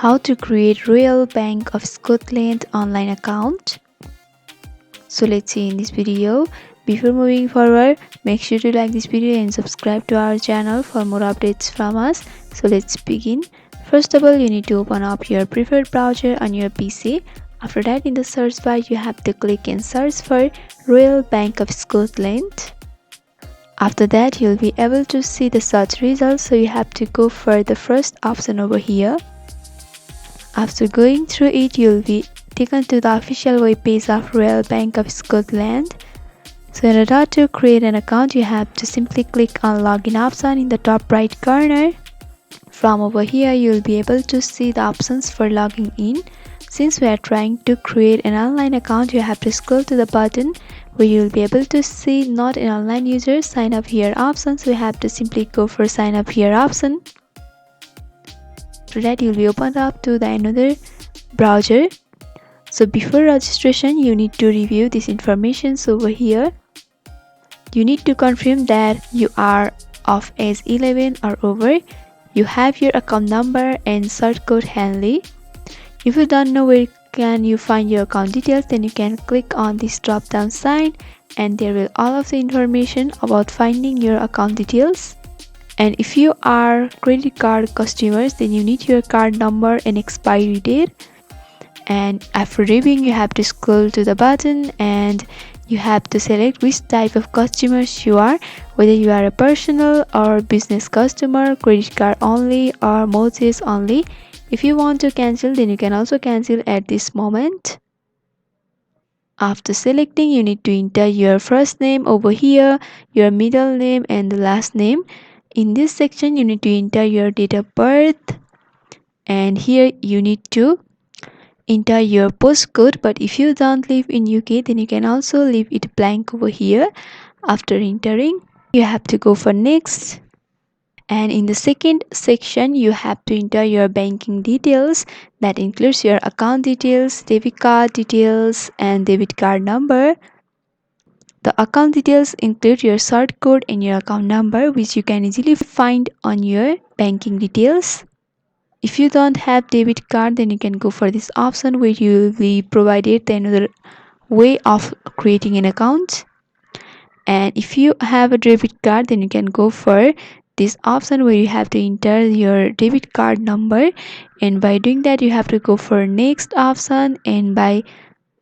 How to create Royal Bank of Scotland online account. So let's see in this video. Before moving forward, make sure to like this video and subscribe to our channel for more updates from us. So let's begin. First of all, you need to open up your preferred browser on your PC. After that, in the search bar, you have to click and search for Royal Bank of Scotland. After that, you'll be able to see the search results, so you have to go for the first option over here. After going through it, you'll be taken to the official web page of Royal Bank of Scotland. So in order to create an account, you have to simply click on login option in the top right corner. From over here, you'll be able to see the options for logging in. Since we are trying to create an online account, you have to scroll to the button where you will be able to see not an online user sign up here option. So we have to simply go for sign up here option. After that, you'll be opened up to the another browser. So before registration, you need to review this information. So over here, you need to confirm that you are of age 11 or over. You have your account number and sort code handy. If you don't know where can you find your account details, then you can click on this drop down sign and there will all of the information about finding your account details. And if you are credit card customers, then you need your card number and expiry date. And after reviewing, you have to scroll to the button and you have to select which type of customers you are, whether you are a personal or business customer, credit card only or mortgage only. If you want to cancel, then you can also cancel at this moment. After selecting, you need to enter your first name over here, your middle name and the last name. In this section, you need to enter your date of birth, and here you need to enter your postcode. But if you don't live in UK, then you can also leave it blank over here. After entering, you have to go for next. And in the second section, you have to enter your banking details. That includes your account details, debit card details and debit card number. The account details include your sort code and your account number, which you can easily find on your banking details. If you don't have debit card, then you can go for this option where you will be provided another way of creating an account. And if you have a debit card, then you can go for this option where you have to enter your debit card number, and by doing that you have to go for next option, and by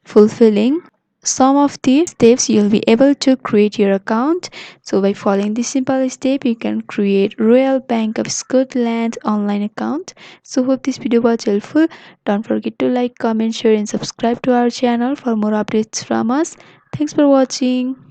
fulfilling some of the steps you'll be able to create your account. So by following this simple step, you can create Royal Bank of Scotland online account. So hope this video was helpful. Don't forget to like, comment, share and subscribe to our channel for more updates from us. Thanks for watching.